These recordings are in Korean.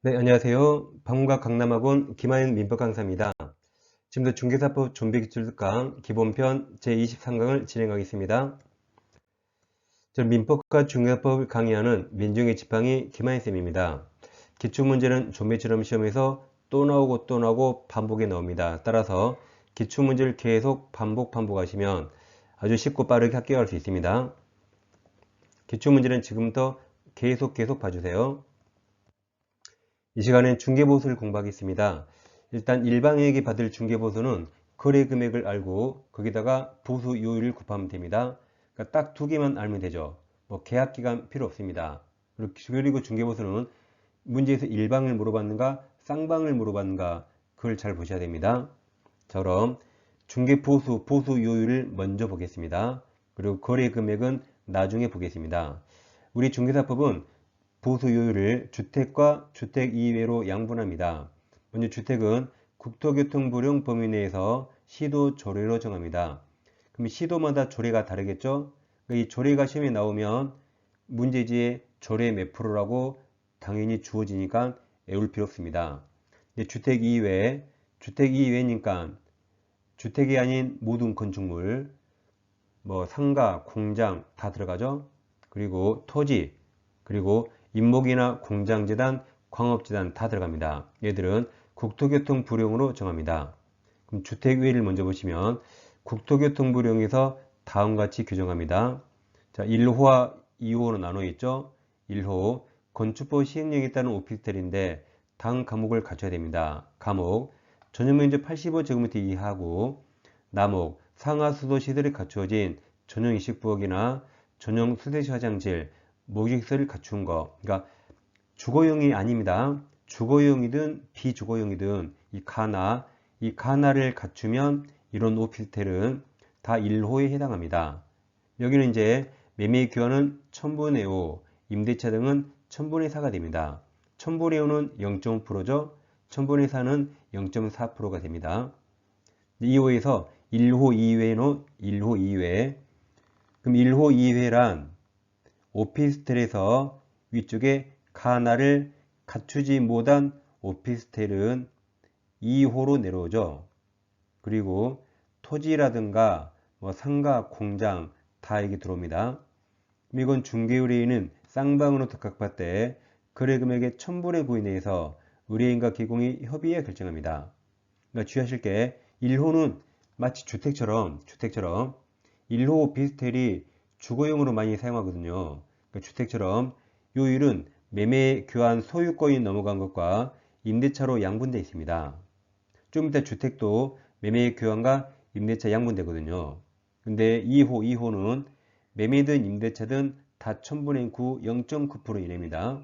네, 안녕하세요. 방문각 강남학원 김하연 민법 강사입니다. 지금부터 중개사법 준비기출 특강 기본편 제23강을 진행하겠습니다. 저는 민법과 중개사법을 강의하는 민중의 지팡이 김하연쌤입니다. 기출문제는 좀비처럼 시험에서 또 나오고 또 나오고 반복에 나옵니다. 따라서 기출문제를 계속 반복하시면 아주 쉽고 빠르게 합격할 수 있습니다. 기출문제는 지금부터 계속 봐주세요. 이 시간엔 중개보수를 공부하겠습니다. 일단 일방에게 받을 중개보수는 거래 금액을 알고 거기다가 보수 요율을 곱하면 됩니다. 그러니까 딱 두 개만 알면 되죠. 뭐 계약기간 필요 없습니다. 그리고 중개보수는 문제에서 일방을 물어봤는가 쌍방을 물어봤는가 그걸 잘 보셔야 됩니다. 자, 그럼 중개보수, 보수 요율을 먼저 보겠습니다. 그리고 거래 금액은 나중에 보겠습니다. 우리 중개사법은 보수요율을 주택과 주택 이외로 양분합니다. 먼저 주택은 국토교통부용 범위 내에서 시도 조례로 정합니다. 그럼 시도마다 조례가 다르겠죠? 이 조례가 시험에 나오면 문제지에 조례 몇 프로라고 당연히 주어지니까 외울 필요 없습니다. 주택 이외니까 주택이 아닌 모든 건축물, 뭐 상가, 공장 다 들어가죠? 그리고 토지, 그리고 임목이나 공장재단, 광업재단 다 들어갑니다. 얘들은 국토교통부용으로 정합니다. 그럼 주택외를 먼저 보시면 국토교통부용에서 다음과 같이 규정합니다. 자, 1호와 2호로 나눠 있죠. 1호 건축법 시행령에 따른 오피스텔인데 다음 과목을 갖춰야 됩니다. 과목 전용면적 85제곱미터 이하고 남목 상하수도 시설이 갖추어진 전용 이식부엌이나 전용 수세식 화장실, 목욕시설을 갖춘 거. 그러니까 주거용이 아닙니다. 주거용이든 비주거용이든 이 가나를 갖추면 이런 오피스텔은 다 1호에 해당합니다. 여기는 이제 매매 기간은 1000분의 5, 임대차 등은 1000분의 4가 됩니다. 1000분의 5는 0.5%죠. 1000분의 4는 0.4%가 됩니다. 2호에서 1호 2회는 1호 2회. 그럼 1호 2회란 오피스텔에서 위쪽에 가나를 갖추지 못한 오피스텔은 2호로 내려오죠. 그리고 토지라든가 뭐 상가, 공장 다 여기 들어옵니다. 이건 중개의뢰인은 쌍방으로 특각받을 때 거래금액의 1000분의 9 이내에서 의뢰인과 기공이 협의해 결정합니다. 그러니까 주의하실 게 1호는 마치 주택처럼 1호 오피스텔이 주거용으로 많이 사용하거든요. 그러니까 주택처럼 요율은 매매 교환 소유권이 넘어간 것과 임대차로 양분되어 있습니다. 좀 이따 주택도 매매 교환과 임대차 양분되거든요. 근데 2호는 매매든 임대차든 다 1000분의 9, 0.9% 이내입니다.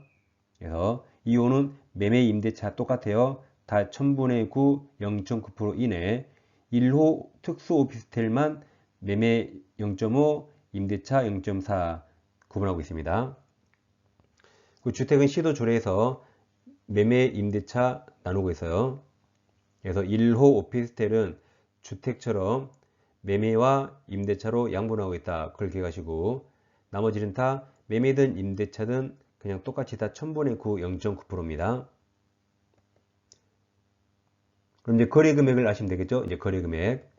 그래서 2호는 매매 임대차 똑같아요. 다 1000분의 9, 0.9% 이내. 1호 특수 오피스텔만 매매 0.5, 임대차 0.4 구분하고 있습니다. 그 주택은 시도 조례에서 매매 임대차 나누고 있어요. 그래서 1호 오피스텔은 주택처럼 매매와 임대차로 양분하고 있다. 그걸 기억하시고 나머지는 다 매매든 임대차든 그냥 똑같이 다 1000분의 9, 0.9%입니다. 그럼 이제 거래 금액을 아시면 되겠죠? 이제 거래 금액.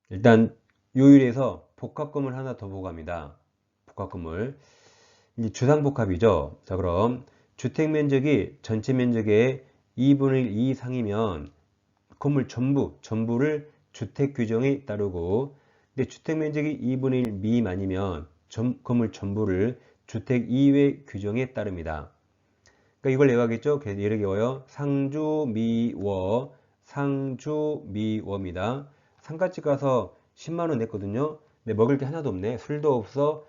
일단 요율에서 복합금을 하나 더 보고 갑니다. 복합금을. 이제 주상복합이죠. 자, 그럼 주택 면적이 전체 면적의 2분의 1 이상이면 건물 전부를 주택 규정에 따르고, 근데 주택 면적이 2분의 1 미만이면 건물 전부를 주택 이외 규정에 따릅니다. 그러니까 이걸 내가겠죠. 예를 들어요. 상주미워입니다. 상가집 가서 10만원 냈거든요. 근데 먹을 게 하나도 없네. 술도 없어,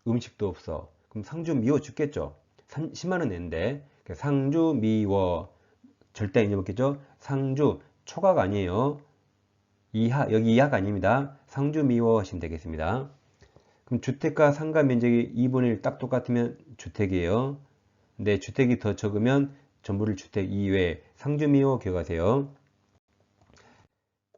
음식도 없어. 그럼 상주 미워 죽겠죠. 10만원 냈는데 상주 미워 절대 안 잊어먹겠죠. 상주 초과가 아니에요. 여기 이하가 아닙니다. 상주 미워 하시면 되겠습니다. 그럼 주택과 상가 면적이 2분의 1 딱 똑같으면 주택이에요. 근데 주택이 더 적으면 전부를 주택 이외 상주 미워 기억하세요.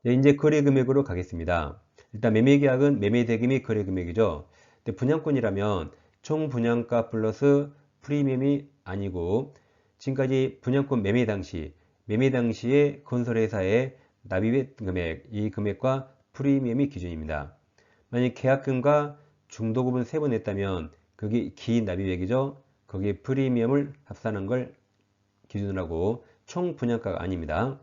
네, 이제 거래 금액으로 가겠습니다. 일단 매매 계약은 매매 대금이 거래 금액이죠. 근데 분양권이라면 총 분양가 플러스 프리미엄이 아니고 지금까지 분양권 매매 당시에 건설회사의 납입 금액, 이 금액과 프리미엄이 기준입니다. 만약 계약금과 중도금을 3번 냈다면 그게 기납입액이죠. 거기에 프리미엄을 합산한 걸 기준으로 하고 총 분양가가 아닙니다.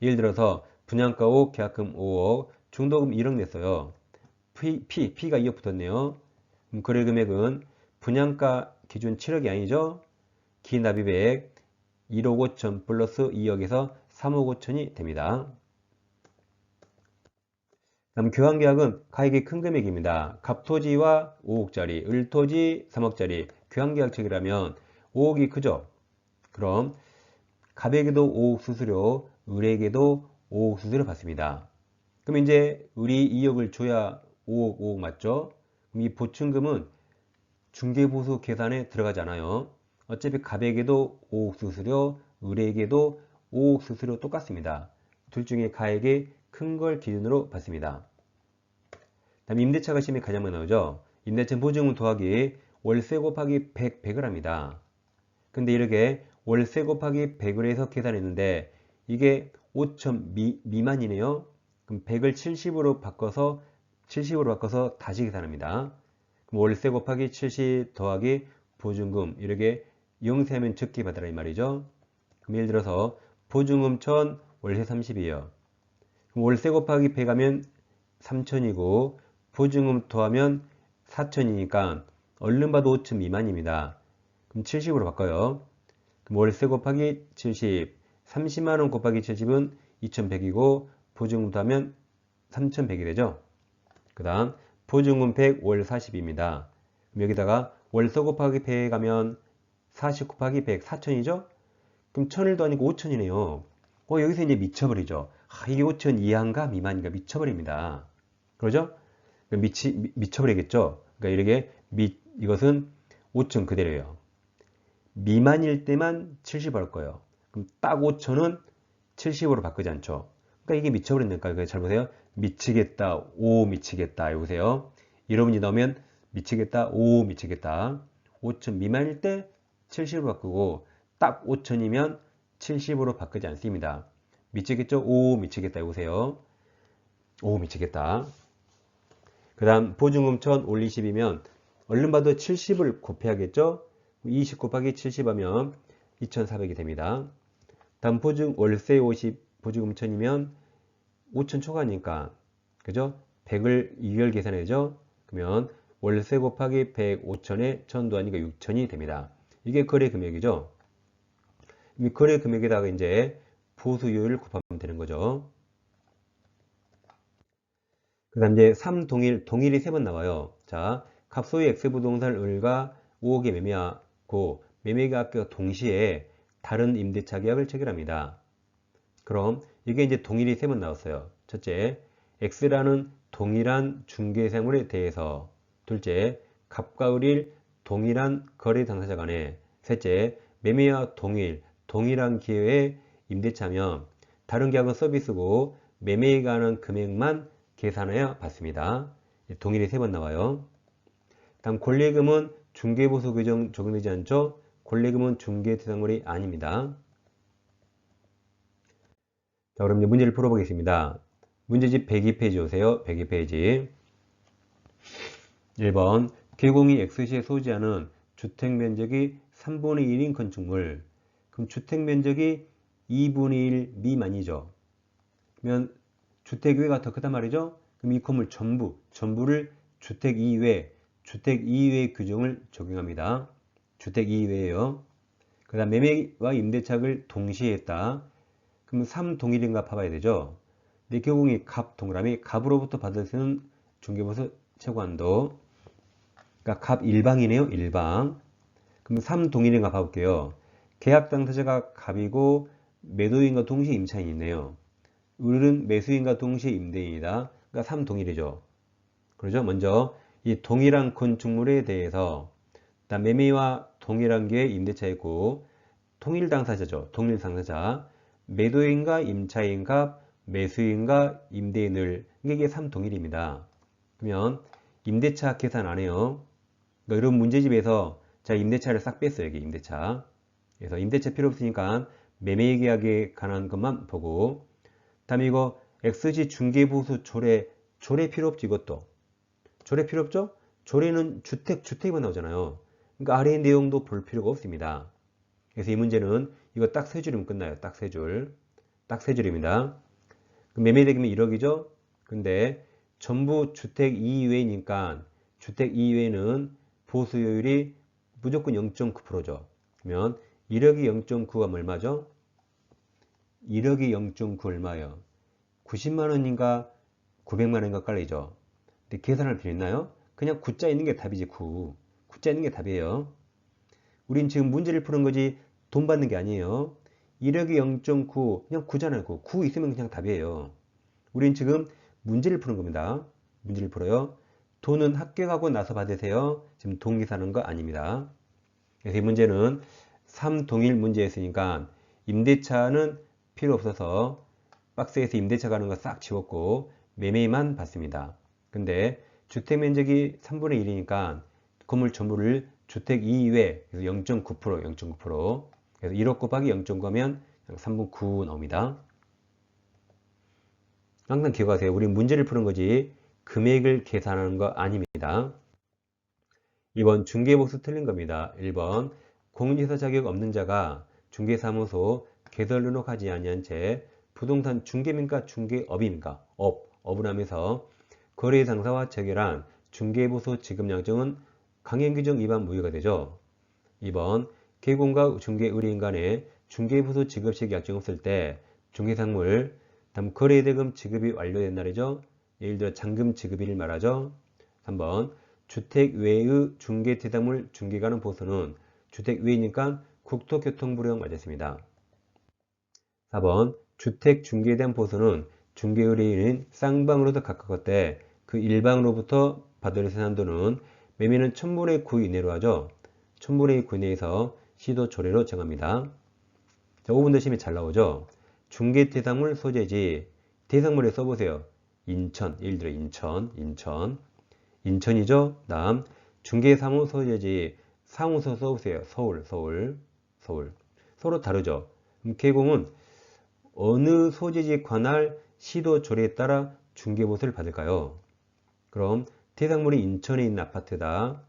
예를 들어서 분양가 5억, 계약금 5억, 중도금 1억 냈어요. P가 2억 붙었네요. 그럼 거래 금액은 분양가 기준 7억이 아니죠. 기납입액 1억 5천 플러스 2억에서 3억 5천이 됩니다. 다음 교환계약은 가액이 큰 금액입니다. 갑토지와 5억짜리, 을토지 3억짜리 교환계약 체결하면 5억이 크죠. 그럼 갑에게도 5억 수수료, 을에게도 5억 수수료 받습니다. 그럼 이제 을이 2억을 줘야 5억 맞죠? 그럼 이 보충금은 중개보수 계산에 들어가지 않아요. 어차피 갑에게도 5억 수수료, 을에게도 5억 수수료 똑같습니다. 둘 중에 가액이 큰 걸 기준으로 받습니다. 다음 임대차가 시험에 가장 많이 나오죠. 임대차 보증금 더하기 월세 곱하기 100을 합니다. 근데 이렇게 월세 곱하기 100을 해서 계산했는데 이게 5천 미만이네요. 그럼 100을 70으로 바꿔서 다시 계산합니다. 그럼 월세 곱하기 70 더하기 보증금 이렇게 영세하면 적게 받으라 이 말이죠. 그럼 예를 들어서 보증금 1000, 월세 30이에요. 그럼 월세 곱하기 100 하면 3000이고 보증금 더하면 4000이니까 얼른 봐도 5000 미만입니다. 그럼 70으로 바꿔요. 그럼 월세 곱하기 70, 30만원 곱하기 70은 2100이고 보증금 더하면 3100이 되죠. 그 다음 보증금 100, 월 40입니다. 그럼 여기다가 월세 곱하기 100 하면 40 곱하기 100, 4000이죠? 그럼 1000을 더하니까 5000이네요. 여기서 이제 미쳐버리죠. 이게 5000 이하인가 미만인가 미쳐버립니다. 그러죠? 미쳐버리겠죠? 그러니까 이렇게 이것은 5000 그대로예요. 미만일 때만 70 할 거예요. 그럼 딱 5000은 70으로 바꾸지 않죠. 그러니까 이게 미쳐버린다니까. 잘 보세요. 미치겠다, 오 미치겠다. 여보세요. 이런 문제 나오면 미치겠다, 오 미치겠다. 5000 미만일 때 70으로 바꾸고 딱 5000이면 70으로 바꾸지 않습니다. 미치겠죠? 오 미치겠다. 여보세요. 오 미치겠다. 그 다음 보증금 1000, 월 20이면 얼른 봐도 70을 곱해야겠죠? 20 곱하기 70 하면 2400이 됩니다. 다음 월세 50, 보증금 1000이면 5000 초과니까 그죠? 100을 2열 계산해죠? 그러면 월세 곱하기 100, 5000에 1000도 하니까 6000이 됩니다. 이게 거래 금액이죠? 이 거래 금액에다가 이제 보수요율을 곱하면 되는 거죠. 그 다음 이제 3동일, 동일이 3번 나와요. 자, 갑소의 X부동산을 을과 5억에 매매하고 매매계약과 동시에 다른 임대차 계약을 체결합니다. 그럼 이게 이제 동일이 3번 나왔어요. 첫째, X라는 동일한 중개사물에 대해서. 둘째, 갑과 을일 동일한 거래 당사자 간에. 셋째, 매매와 동일한 기회의 임대차면 다른 계약은 서비스고 매매에 관한 금액만 계산하여 받습니다. 동일이 3번 나와요. 다음 권리금은 중개보수 규정 적용되지 않죠? 권리금은 중개 대상물이 아닙니다. 자, 그럼 이제 문제를 풀어보겠습니다. 문제집 102페이지 오세요. 102페이지. 1번 개공이 X시에 소지하는 주택면적이 3분의 1인 건축물. 그럼 주택면적이 2분의 1 미만이죠. 그러면 주택 외가 더 크단 말이죠. 그럼 이 건물 전부를 주택 이외 규정을 적용합니다. 주택 이외에요. 그 다음 매매와 임대차를 동시에 했다. 그럼 3동일인가 봐봐야 되죠. 내 개공이 동그라미 갑으로부터 받을 수 있는 중개보수 최고한도. 그러니까 갑 일방이네요. 일방. 그럼 3동일인가 봐볼게요. 계약 당사자가 갑이고 매도인과 동시에 임차인이 있네요. 을은 매수인과 동시에 임대인이다. 그러니까 3동일이죠. 그러죠? 먼저 이 동일한 건축물에 대해서 매매와 동일한 게 임대차 있고 통일 당사자죠. 동일 당사자. 매도인과 임차인과 매수인과 임대인을 이게 3동일입니다. 그러면 임대차 계산 안 해요. 그러니까 이런 문제집에서 자, 임대차를 싹 뺐어요. 여기 임대차. 그래서 임대차 필요 없으니까 매매 계약에 관한 것만 보고, 다음에 이거 XG 중개보수 조례 필요 없지. 이것도 조례 필요 없죠? 조례는 주택만 나오잖아요. 그러니까 아래 내용도 볼 필요가 없습니다. 그래서 이 문제는 이거 딱 세 줄이면 끝나요. 딱 세 줄. 딱 세 줄입니다. 매매 대금이 1억이죠? 근데 전부 주택 이외니까 주택 이외는 보수요율이 무조건 0.9%죠. 그러면 1억이 0.9가 얼마죠? 1억이 0.9 얼마예요? 90만 원인가 900만 원인가 깔리죠. 근데 계산할 필요 있나요? 그냥 9자 있는 게 답이지. 9자 있는 게 답이에요. 우린 지금 문제를 푸는 거지 돈 받는 게 아니에요. 1억이 0.9 그냥 9잖아요. 9 있으면 그냥 답이에요. 우린 지금 문제를 푸는 겁니다. 문제를 풀어요. 돈은 합격하고 나서 받으세요. 지금 동의사는 거 아닙니다. 그래서 이 문제는 3동일 문제였으니까 임대차는 필요 없어서 박스에서 임대차 가는 거 싹 지웠고 매매만 받습니다. 근데 주택 면적이 3분의 1이니까 건물 전부를 주택 이외 0.9%, 0.9%. 그래서 1억 곱하기 0.9하면 3분 9 나옵니다. 항상 기억하세요. 우리 문제를 푸는 거지 금액을 계산하는 거 아닙니다. 2번 중개보수 틀린 겁니다. 1번 공인중개사 자격 없는 자가 중개사무소 개설 등록하지 아니한 채 부동산 중개민가 중개업입니까? 업을 하면서 거래 당사와 체결한 중개보수 지급약정은 강행규정 위반 무효가 되죠. 2번 개공과 중개의뢰인 간에 중개보수 지급식 약정을 쓸 때 중개상물 다음 거래대금 지급이 완료된 날이죠. 예를 들어 잔금 지급일을 말하죠. 3번 주택 외의 중개대상물 중개가능 보수는 주택 외이니까 국토교통부령 맞았습니다. 4번 주택 중개에 대한 보수는 중개의뢰인인 쌍방으로도 가까웠대 그 일방으로부터 받을 세산도는 매매는 1000분의 9 이내로 하죠. 1000분의 9 이내에서 시도 조례로 정합니다. 자, 5분 되시면 잘 나오죠. 중개 대상물 소재지 대상물에 써보세요. 인천, 예를 들어 인천이죠. 다음 중개사무 소재지 사무소 써보세요. 서울. 서로 다르죠. 그럼 개공은 어느 소재지에 관할 시도 조례에 따라 중개보수를 받을까요? 그럼 대상물이 인천에 있는 아파트다.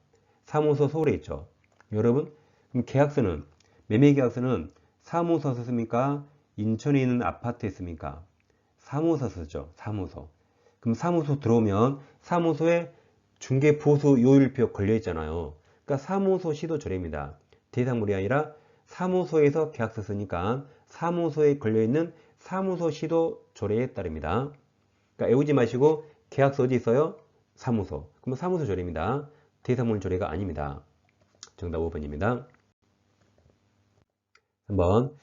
사무소 서울에 있죠. 여러분, 그럼 계약서는 매매 계약서는 사무소 썼습니까? 인천에 있는 아파트에 있습니까? 사무소 썼죠. 사무소. 그럼 사무소 들어오면 사무소에 중개보수 요율표 걸려 있잖아요. 그러니까 사무소 시도 조례입니다. 대상물이 아니라 사무소에서 계약서 쓰니까 사무소에 걸려 있는 사무소 시도 조례에 따릅니다. 그러니까 애우지 마시고 계약서 어디 있어요? 사무소. 그럼 사무소 조례입니다. 대상물 조례가 아닙니다. 정답 5번입니다. 3번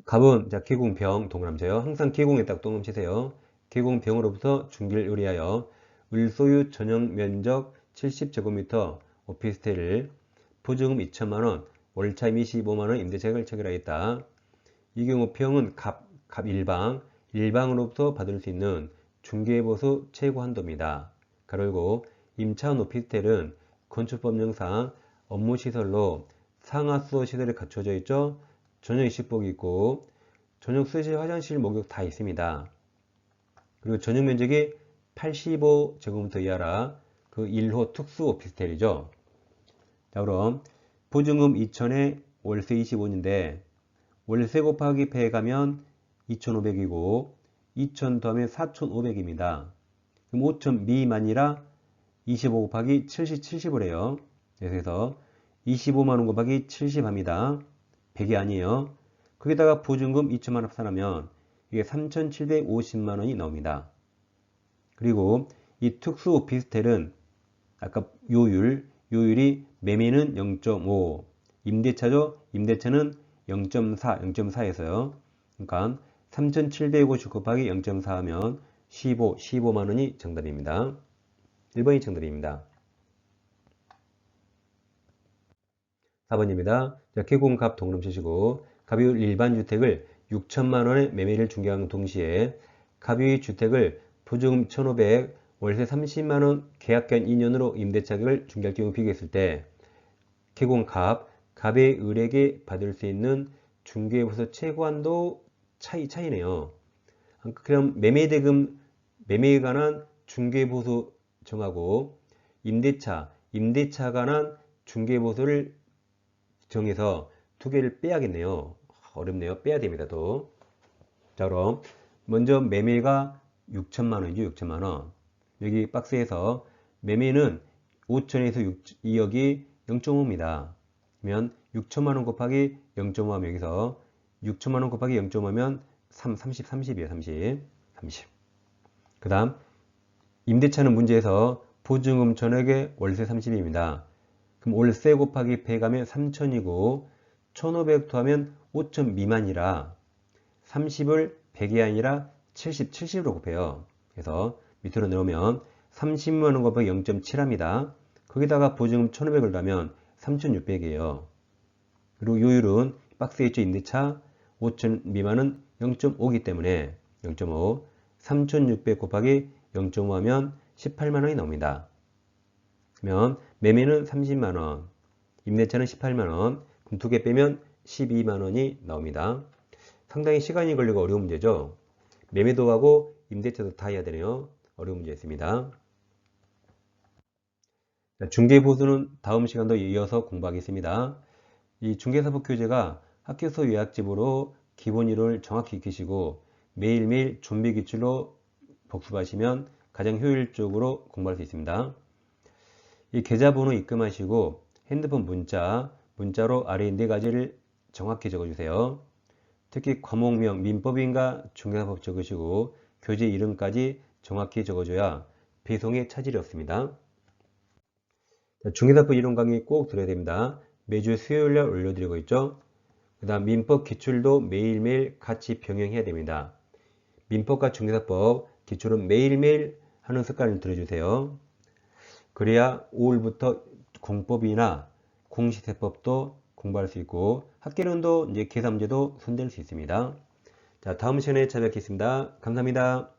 갑은 자 계공병 동그라미쳐요. 항상 계공에 딱 동그라미 치세요. 계공병으로부터 중개를 의뢰하여 을소유 전용 면적 70제곱미터 오피스텔을 보증금 2천만원, 월차임 25만원 임대차익을 체결하겠다. 이 경우 병은 갑 일방으로부터 받을 수 있는 중개보수 최고 한도입니다. 가로열고 임차원 오피스텔은 건축법령상 업무시설로 상하수도 시설이 갖춰져 있죠. 전용 입식복이 있고 전용 수실, 화장실, 목욕 다 있습니다. 그리고 전용 면적이 85제곱미터 이하라 그 1호 특수 오피스텔이죠. 자, 그럼 보증금 2천에 월세 25인데 월세 곱하기 배 가면 2,500이고 2,000 더하면 4,500입니다. 그럼 5,000 미만이라 25 곱하기 70을 해요. 그래서 25만원 곱하기 70 합니다. 100이 아니에요. 거기다가 보증금 2천만원 합산하면 이게 3,750만원이 나옵니다. 그리고 이 특수 오피스텔은 아까 요율이 매매는 0.5, 임대차죠? 임대차는 0.4에서요. 그러니까 3,750 곱하기 0.4 하면 15만원이 정답입니다. 1번이 정답입니다. 4번입니다. 개공갑 동그라미 치시고 갑이 일반 주택을 6천만원에 매매를 중개하는 동시에 갑이 주택을 보증금 1,500, 월세 30만원 계약기간 2년으로 임대차익을 중개할 경우 비교했을 때 개공갑, 갑의 을에게 받을 수 있는 중개보수 최고한도 차이네요. 그럼 매매대금, 매매에 관한 중개보수 정하고 임대차에 관한 중개보수를 정해서 두 개를 빼야겠네요. 어렵네요. 빼야 됩니다. 또. 자, 그럼 먼저 매매가 6천만 원이죠. 6천만 원. 여기 박스에서 매매는 5천에서 2억이 0.5입니다. 그러면 6천만 원 곱하기 0.5하면 여기서 6천만 원 곱하기 0.5하면 30이에요. 30. 그 다음 임대차는 문제에서 보증금 전액의 월세 30입니다. 그럼 월세 곱하기 100 하면 3천이고 1500 더하면 5천 미만이라 30을 100이 아니라 70으로 곱해요. 그래서 밑으로 넣으면 30만원 곱하기 0.7 합니다. 거기다가 보증금 1500을 더하면 3600이에요. 그리고 요율은 박스에 있죠. 임대차 5천 미만은 0.5이기 때문에 0.5 3600 곱하기 0.5 하면 18만원이 나옵니다. 그러면 매매는 30만원, 임대차는 18만원, 그럼 두 개 빼면 12만원이 나옵니다. 상당히 시간이 걸리고 어려운 문제죠. 매매도 하고 임대차도 다 해야 되네요. 어려운 문제였습니다. 중개보수는 다음 시간도 이어서 공부하겠습니다. 이 중개사법교재가 학교서 요약집으로 기본 이론을 정확히 익히시고 매일매일 준비기출로 복습하시면 가장 효율적으로 공부할 수 있습니다. 이 계좌번호 입금하시고 핸드폰 문자로 아래 4가지를 정확히 적어주세요. 특히 과목명, 민법인과 중개사법 적으시고 교재 이름까지 정확히 적어줘야 배송에 차질이 없습니다. 중개사법 이론 강의 꼭 들어야 됩니다. 매주 수요일날 올려드리고 있죠. 그 다음 민법 기출도 매일매일 같이 병행해야 됩니다. 민법과 중개사법 기출은 매일매일 하는 습관을 들여주세요. 그래야 5월부터 공법이나 공시세법도 공부할 수 있고 학계론도 이제 계산 문제도 손댈 수 있습니다. 자, 다음 시간에 찾아뵙겠습니다. 감사합니다.